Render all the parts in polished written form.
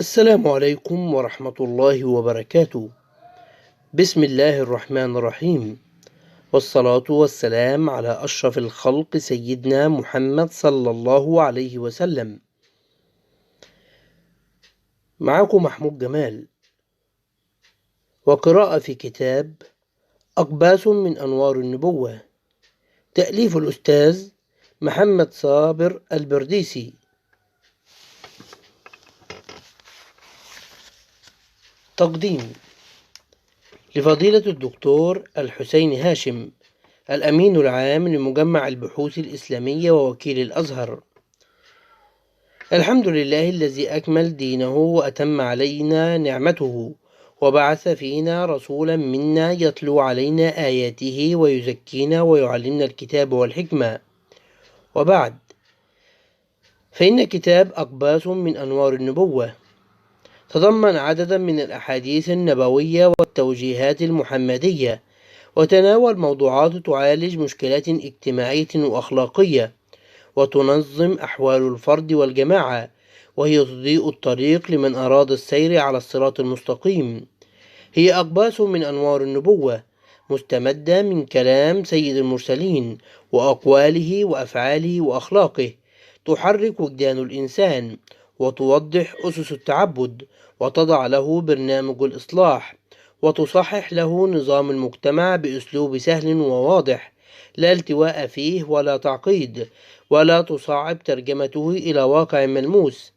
السلام عليكم ورحمة الله وبركاته. بسم الله الرحمن الرحيم، والصلاة والسلام على أشرف الخلق سيدنا محمد صلى الله عليه وسلم. معكم محمود جمال، وقراءة في كتاب أقباس من أنوار النبوة، تأليف الأستاذ محمد صابر البرديسي. تقديم لفضيلة الدكتور الحسين هاشم، الأمين العام لمجمع البحوث الإسلامية ووكيل الأزهر. الحمد لله الذي أكمل دينه وأتم علينا نعمته، وبعث فينا رسولا منا يتلو علينا آياته ويزكينا ويعلمنا الكتاب والحكمة. وبعد، فإن كتاب أقباس من أنوار النبوة تضمن عددا من الأحاديث النبوية والتوجيهات المحمدية، وتناول موضوعات تعالج مشكلات اجتماعية وأخلاقية، وتنظم أحوال الفرد والجماعة، وهي تضيء الطريق لمن أراد السير على الصراط المستقيم. هي أقباس من أنوار النبوة، مستمدة من كلام سيد المرسلين وأقواله وأفعاله وأخلاقه، تحرك وجدان الإنسان، وتوضح أسس التعبد، وتضع له برنامج الإصلاح، وتصحح له نظام المجتمع بأسلوب سهل وواضح، لا التواء فيه ولا تعقيد، ولا تصعب ترجمته إلى واقع ملموس.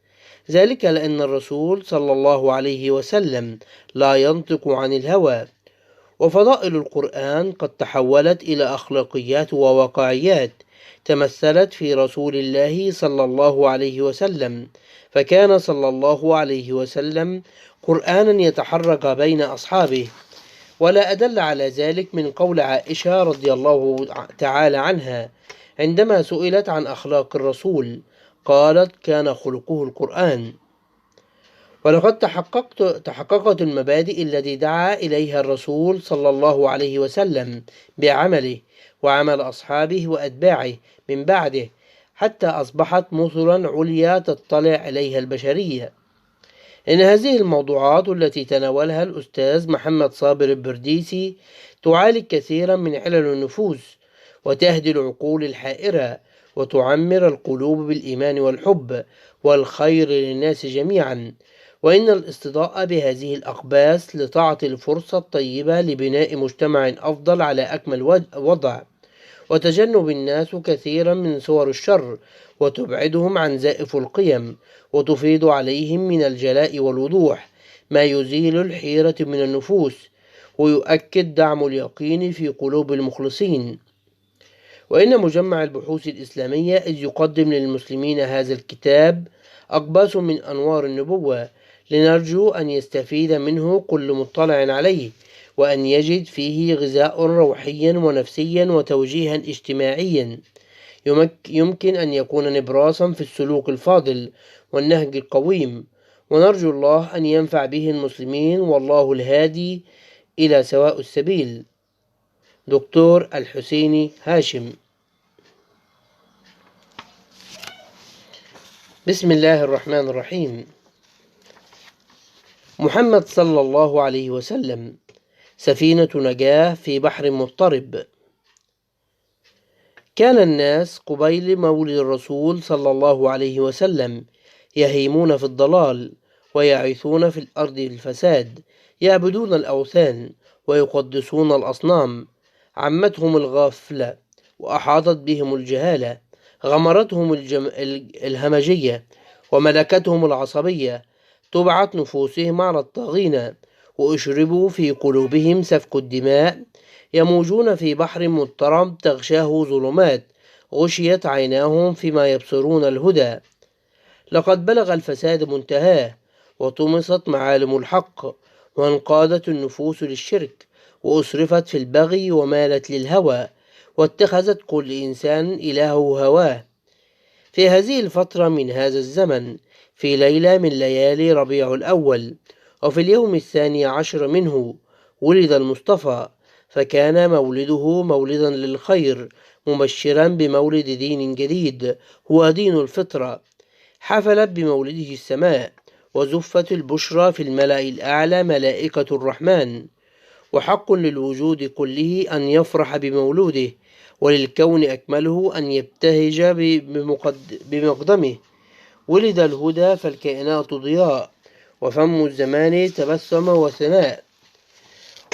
ذلك لأن الرسول صلى الله عليه وسلم لا ينطق عن الهوى، وفضائل القرآن قد تحولت إلى أخلاقيات وواقعيات تمثلت في رسول الله صلى الله عليه وسلم، فكان صلى الله عليه وسلم قرآنا يتحرك بين أصحابه. ولا أدل على ذلك من قول عائشة رضي الله تعالى عنها عندما سئلت عن أخلاق الرسول، قالت: كان خلقه القرآن. ولقد تحققت المبادئ التي دعا إليها الرسول صلى الله عليه وسلم بعمله وعمل أصحابه وأتباعه من بعده، حتى أصبحت مثلا عليا تطلع عليها البشرية. إن هذه الموضوعات التي تناولها الأستاذ محمد صابر البرديسي تعالج كثيرا من علل النفوس، وتهدي العقول الحائرة، وتعمر القلوب بالإيمان والحب والخير للناس جميعا. وإن الاستضاءة بهذه الأقباس لتعطي الفرصة الطيبة لبناء مجتمع أفضل على أكمل وضع، وتجنب الناس كثيرا من صور الشر، وتبعدهم عن زائف القيم، وتفيض عليهم من الجلاء والوضوح ما يزيل الحيرة من النفوس، ويؤكد دعم اليقين في قلوب المخلصين. وإن مجمع البحوث الإسلامية إذ يقدم للمسلمين هذا الكتاب أقباس من أنوار النبوة، لنرجو أن يستفيد منه كل مطلع عليه، وأن يجد فيه غذاء روحيا ونفسيا وتوجيها اجتماعيا يمكن أن يكون نبراسا في السلوك الفاضل والنهج القويم، ونرجو الله أن ينفع به المسلمين، والله الهادي إلى سواء السبيل. دكتور الحسين هاشم. بسم الله الرحمن الرحيم. محمد صلى الله عليه وسلم سفينة نجاة في بحر مضطرب. كان الناس قبيل مولد الرسول صلى الله عليه وسلم يهيمون في الضلال، ويعيثون في الأرض الفساد، يعبدون الأوثان ويقدسون الأصنام. عمتهم الغفلة، وأحاطت بهم الجهالة، غمرتهم الهمجية، وملكتهم العصبية، طبعت نفوسهم على الطاغين، وأشربوا في قلوبهم سفك الدماء، يموجون في بحر مضطرب تغشاه ظلمات، غشيت عيناهم فيما يبصرون الهدى. لقد بلغ الفساد منتهاه، وطمست معالم الحق، وانقادت النفوس للشرك، وأسرفت في البغي، ومالت للهوى، واتخذت كل إنسان إلهه هواه. في هذه الفترة من هذا الزمن، في ليلة من ليالي ربيع الأول، وفي اليوم 12 منه، ولد المصطفى، فكان مولده مولدا للخير، مبشرا بمولد دين جديد هو دين الفطرة. حفلت بمولده السماء، وزفت البشرى في الملأ الأعلى ملائكة الرحمن، وحق للوجود كله أن يفرح بمولوده، وللكون أكمله أن يبتهج بمقدمه. ولد الهدى فالكائنات ضياء، وفم الزمان تبسم وثناء.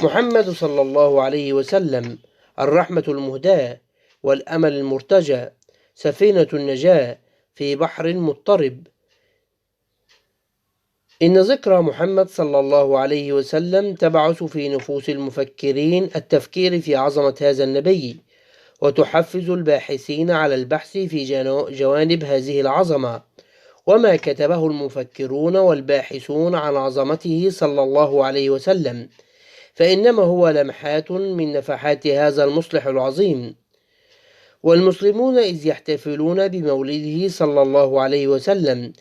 محمد صلى الله عليه وسلم الرحمة المهداة والأمل المرتجى، سفينة النجاة في بحر مضطرب. إن ذكرى محمد صلى الله عليه وسلم تبعث في نفوس المفكرين التفكير في عظمة هذا النبي، وتحفز الباحثين على البحث في جوانب هذه العظمة وما كتبه المفكرون والباحثون عن عظمته صلى الله عليه وسلم، فإنما هو لمحات من نفحات هذا المصلح العظيم. والمسلمون إذ يحتفلون بمولده صلى الله عليه وسلم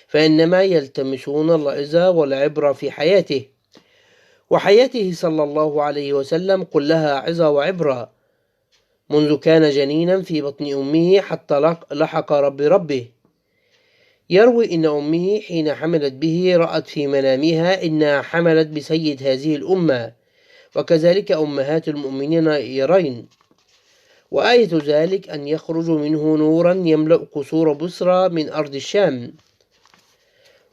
فإنما يلتمسون العظة والعبرة في حياته، وحياته صلى الله عليه وسلم كلها عظة وعبرة، منذ كان جنينا في بطن أمه حتى لحق ربه. يروي إن أمه حين حملت به رأت في منامها إنها حملت بسيد هذه الأمة، وكذلك أمهات المؤمنين يرين. وآية ذلك أن يخرج منه نورا يملأ قصور بصرى من أرض الشام.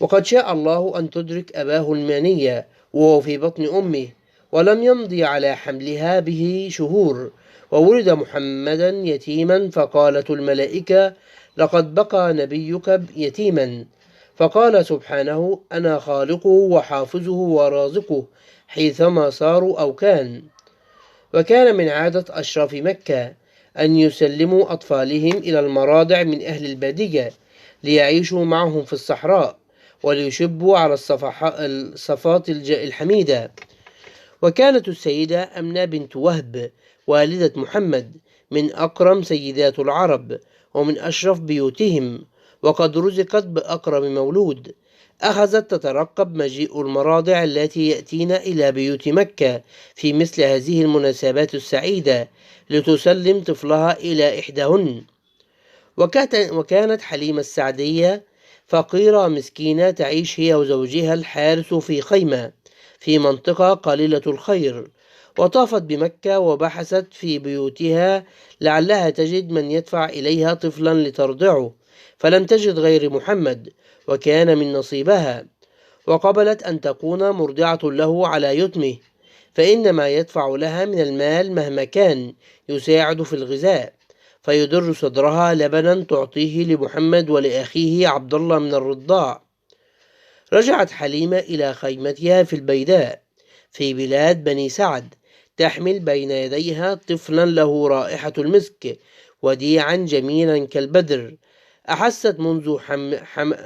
وقد شاء الله أن تدرك أباه المنية وهو في بطن أمه، ولم يمضي على حملها به شهور، وولد محمدا يتيما، فقالت الملائكة لقد بقى نبيك يتيما، فقال سبحانه أنا خالقه وحافظه ورازقه حيثما صاروا أو كان. وكان من عادة أشراف مكة أن يسلموا أطفالهم إلى المراضع من أهل البادية ليعيشوا معهم في الصحراء وليشبوا على الصفات الحميدة. وكانت السيدة أمنة بنت وهب والدة محمد من أكرم سيدات العرب ومن أشرف بيوتهم، وقد رزقت بأكرم مولود. أخذت تترقب مجيء المراضع التي يأتين إلى بيوت مكة في مثل هذه المناسبات السعيدة لتسلم طفلها إلى إحداهن. وكانت حليمة السعدية فقيرة مسكينة تعيش هي وزوجها الحارث في خيمة في منطقة قليلة الخير، وطافت بمكة وبحثت في بيوتها لعلها تجد من يدفع إليها طفلا لترضعه، فلم تجد غير محمد، وكان من نصيبها، وقبلت أن تكون مرضعة له على يتمه، فإن ما يدفع لها من المال مهما كان يساعد في الغذاء، فيدر صدرها لبنا تعطيه لمحمد ولأخيه عبد الله من الرضاع. رجعت حليمة إلى خيمتها في البيداء في بلاد بني سعد تحمل بين يديها طفلا له رائحة المسك وديعا جميلا كالبدر. أحست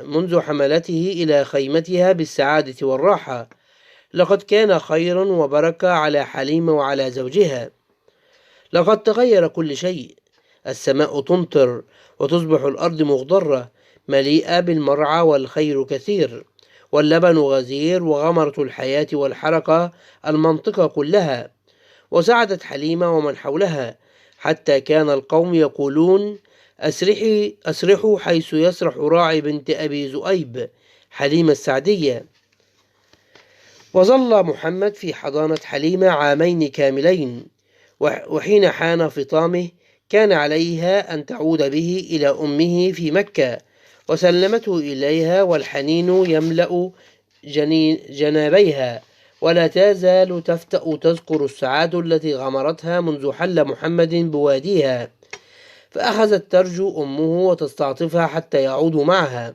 منذ حملته إلى خيمتها بالسعادة والراحة. لقد كان خيرا وبركة على حليمة وعلى زوجها. لقد تغير كل شيء، السماء تمطر وتصبح الأرض مخضرة مليئة بالمرعى والخير كثير، واللبن غزير، وغمرة الحياة والحركة المنطقة كلها. وسعدت حليمة ومن حولها حتى كان القوم يقولون أسرحوا حيث يسرح راعي بنت أبي ذؤيب حليمة السعدية. وظل محمد في حضانة حليمة عامين كاملين، وحين حان فطامه كان عليها أن تعود به إلى أمه في مكة، وسلمته إليها والحنين يملأ جنابيها، ولا تزال تفتأ تذكر السعادة التي غمرتها منذ حل محمد بواديها، فأخذت ترجو أمه وتستعطفها حتى يعودوا معها،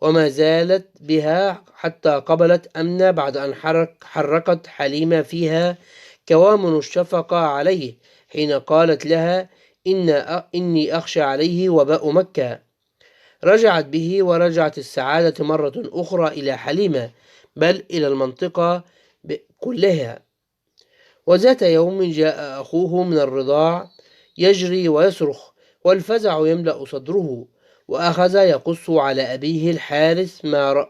وما زالت بها حتى قبلت أمنة بعد أن حركت حليمة فيها كوامن الشفقة عليه حين قالت لها إني أخشى عليه وباء مكة. رجعت به، ورجعت السعادة مرة أخرى إلى حليمة، بل إلى المنطقة كلها. وذات يوم جاء أخوه من الرضاع يجري ويصرخ والفزع يملأ صدره، وأخذ يقص على أبيه الحارث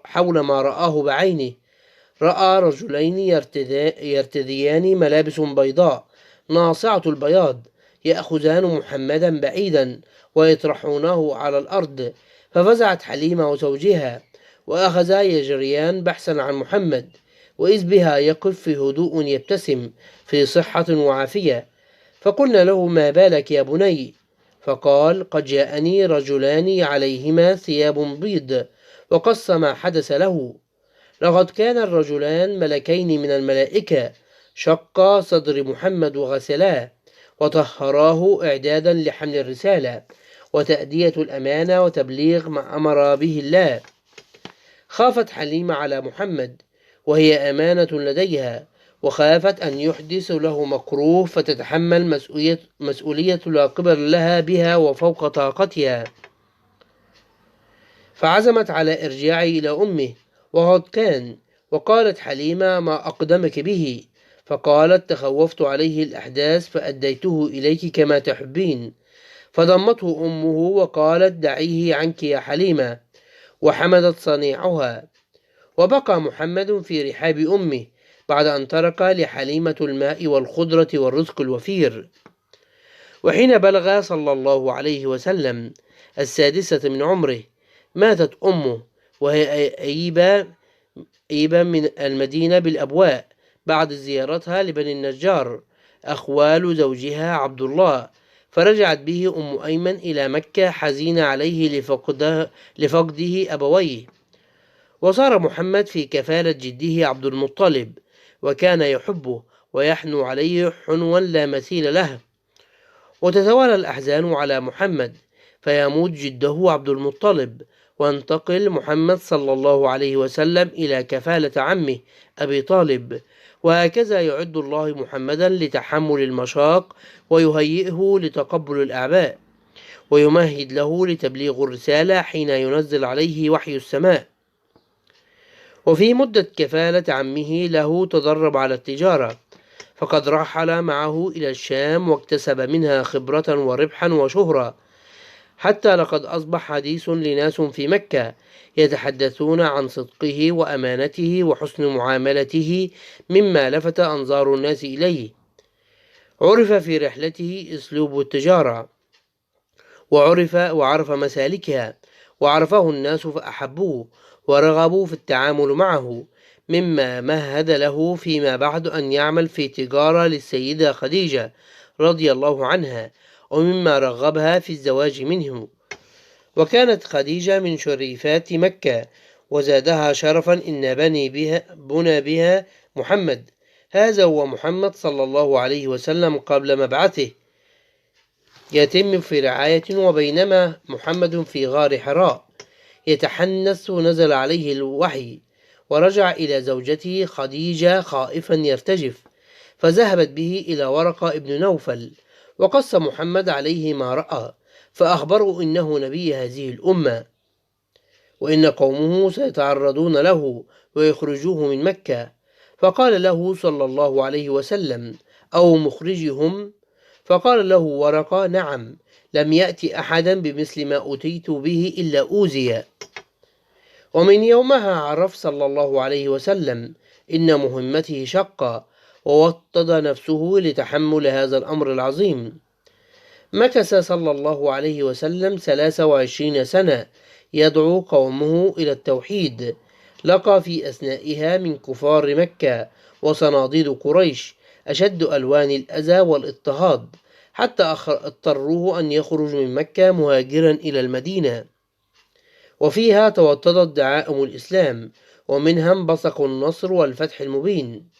حول ما رآه بعينه. رأى رجلين يرتديان ملابس بيضاء ناصعة البياض يأخذان محمدا بعيدا ويطرحونه على الأرض، ففزعت حليمة وزوجها وأخذا يجريان بحثا عن محمد، وإذ بها يقف في هدوء يبتسم في صحة وعافية. فقلنا له: ما بالك يا بني؟ فقال: قد جاءني رجلان عليهما ثياب بيض. وقص ما حدث له. لقد كان الرجلان ملكين من الملائكة، شقا صدر محمد وغسلاه وطهراه إعدادا لحمل الرسالة وتأدية الأمانة وتبليغ ما أمر به الله. خافت حليمة على محمد وهي أمانة لديها، وخافت أن يحدث له مكروه فتتحمل مسؤولية لا قبل لها بها وفوق طاقتها، فعزمت على إرجاعه إلى أمه وقد كان. وقالت حليمة: ما أقدمك به؟ فقالت: تخوفت عليه الأحداث فأديته إليك كما تحبين. فضمته أمه وقالت: دعيه عنك يا حليمة، وحمدت صنيعها. وبقى محمد في رحاب أمه بعد أن ترك لحليمة الماء والخضرة والرزق الوفير. وحين بلغ صلى الله عليه وسلم 6 من عمره ماتت أمه، وهي أيبة من المدينة بالأبواء بعد زيارتها لبني النجار أخوال زوجها عبد الله. فرجعت به أم أيمن إلى مكة حزينة عليه لفقده أبويه. وصار محمد في كفالة جده عبد المطلب، وكان يحبه ويحنو عليه حنوا لا مثيل له. وتتوالى الأحزان على محمد، فيموت جده عبد المطلب، وينتقل محمد صلى الله عليه وسلم إلى كفالة عمه أبي طالب. وهكذا يعد الله محمدا لتحمل المشاق، ويهيئه لتقبل الأعباء، ويمهد له لتبليغ الرسالة حين ينزل عليه وحي السماء. وفي مدة كفالة عمه له تدرب على التجارة، فقد رحل معه إلى الشام واكتسب منها خبرة وربحا وشهرة، حتى لقد أصبح حديث لناس في مكة يتحدثون عن صدقه وأمانته وحسن معاملته، مما لفت أنظار الناس إليه. عرف في رحلته أسلوب التجارة، وعرف مسالكها، وعرفه الناس فأحبوه ورغبوا في التعامل معه، مما مهد له فيما بعد أن يعمل في تجارة للسيدة خديجة رضي الله عنها، ومما رغبها في الزواج منه. وكانت خديجة من شريفات مكة، وزادها شرفا إن بنى بها محمد. هذا هو محمد صلى الله عليه وسلم قبل مبعثه يتم في رعاية. وبينما محمد في غار حراء يتحنث نزل عليه الوحي، ورجع إلى زوجته خديجة خائفا يرتجف، فذهبت به إلى ورقة ابن نوفل، وقص محمد عليه ما رأى، فأخبروا إنه نبي هذه الأمة، وإن قومه سيتعرضون له ويخرجوه من مكة. فقال له صلى الله عليه وسلم: أو مخرجهم؟ فقال له ورقة: نعم، لم يأتي أحدا بمثل ما أتيت به إلا أوذي. ومن يومها عرف صلى الله عليه وسلم إن مهمته شقة، ووطد نفسه لتحمل هذا الأمر العظيم. مكث صلى الله عليه وسلم 23 سنة يدعو قومه إلى التوحيد، لقى في أثنائها من كفار مكة وصناديد قريش أشد ألوان الأذى والاضطهاد، حتى اضطروه أن يخرج من مكة مهاجرا إلى المدينة. وفيها توطدت دعائم الإسلام، ومنها انبثق النصر والفتح المبين.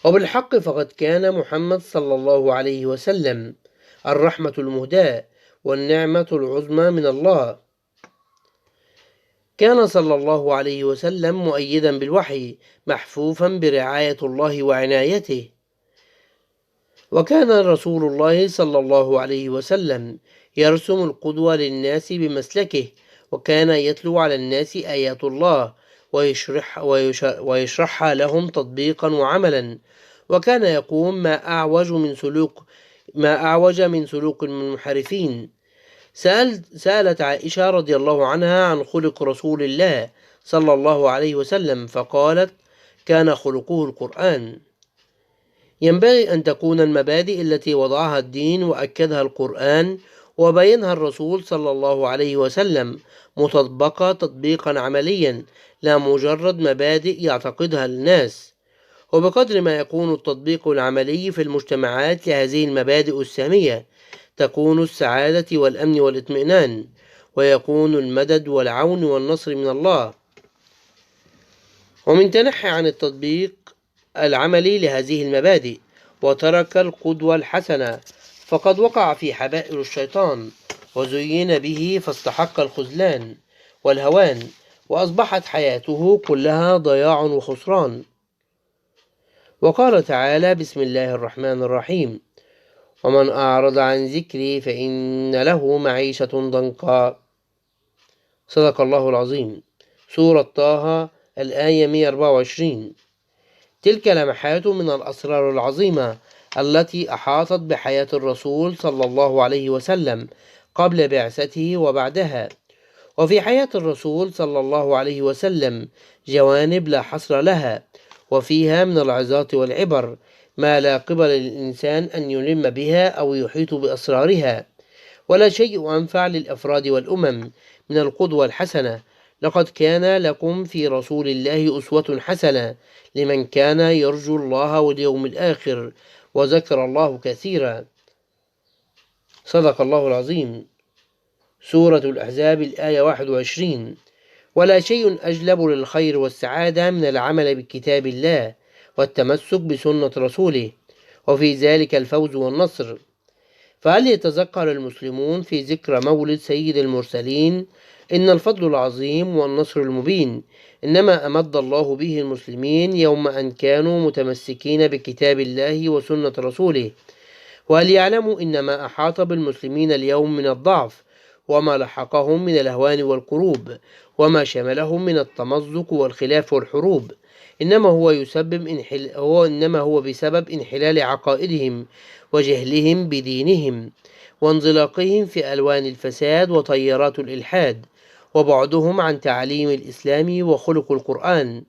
وبالحق فقد كان محمد صلى الله عليه وسلم الرحمة المهداة والنعمة العظمى من الله. كان صلى الله عليه وسلم مؤيدا بالوحي، محفوفا برعاية الله وعنايته. وكان رسول الله صلى الله عليه وسلم يرسم القدوة للناس بمسلكه، وكان يتلو على الناس آيات الله ويشرحها لهم تطبيقا وعملا. وكان يقوم ما أعوج من سلوك المنحرفين. سألت عائشة رضي الله عنها عن خلق رسول الله صلى الله عليه وسلم، فقالت: كان خلقه القرآن. ينبغي أن تكون المبادئ التي وضعها الدين وأكدها القرآن وبينها الرسول صلى الله عليه وسلم مطبقة تطبيقا عمليا، لا مجرد مبادئ يعتقدها الناس. وبقدر ما يكون التطبيق العملي في المجتمعات لهذه المبادئ السامية تكون السعادة والأمن والاطمئنان، ويكون المدد والعون والنصر من الله. ومن تنحى عن التطبيق العملي لهذه المبادئ وترك القدوة الحسنة فقد وقع في حبائل الشيطان وزين به، فاستحق الخذلان والهوان، وأصبحت حياته كلها ضياع وخسران. وقال تعالى: بسم الله الرحمن الرحيم: ومن أعرض عن ذكري فإن له معيشة ضنكا. صدق الله العظيم. سورة طه، الآية 124. تلك لمحات من الأسرار العظيمة التي أحاطت بحياة الرسول صلى الله عليه وسلم قبل بعثته وبعدها. وفي حياة الرسول صلى الله عليه وسلم جوانب لا حصر لها، وفيها من العظات والعبر ما لا قبل للإنسان أن يلم بها أو يحيط بأسرارها. ولا شيء أنفع للأفراد والأمم من القدوة الحسنة. لقد كان لكم في رسول الله أسوة حسنة لمن كان يرجو الله واليوم الآخر وذكر الله كثيرا. صدق الله العظيم. سورة الأحزاب، الآية 21. ولا شيء أجلب للخير والسعادة من العمل بكتاب الله والتمسك بسنة رسوله، وفي ذلك الفوز والنصر. فهل يتذكر المسلمون في ذكرى مولد سيد المرسلين إن الفضل العظيم والنصر المبين إنما أمد الله به المسلمين يوم أن كانوا متمسكين بكتاب الله وسنة رسوله؟ وهل يعلموا إن ما أحاط بالمسلمين اليوم من الضعف وما لحقهم من الهوان والكروب وما شملهم من التمزق والخلاف والحروب إنما هو بسبب انحلال عقائدهم وجهلهم بدينهم وانزلاقهم في ألوان الفساد وتيارات الإلحاد وبعدهم عن تعليم الإسلام وخلق القرآن،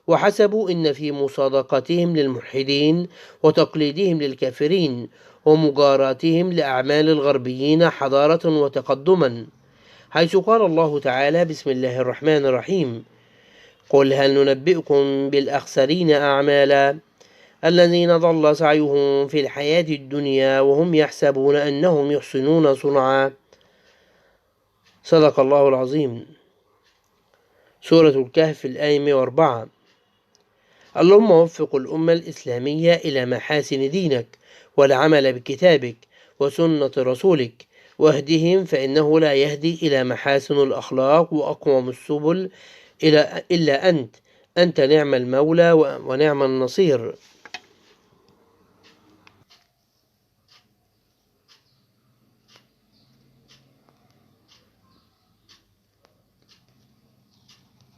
وحسبوا إن في مصادقتهم للملحدين وتقليدهم للكافرين ومجاراتهم لأعمال الغربيين حضارة وتقدما، حيث قال الله تعالى: بسم الله الرحمن الرحيم: قل هل ننبئكم بالأخسرين أعمالا الذين ضل سعيهم في الحياة الدنيا وهم يحسبون أنهم يحسنون صنعا. صدق الله العظيم. سورة الكهف، الآية 104. اللهم وفق الأمة الإسلامية إلى محاسن دينك والعمل بكتابك وسنة رسولك، واهدهم فإنه لا يهدي إلى محاسن الأخلاق وأقوم السبل إلا أنت نعم المولى ونعم النصير.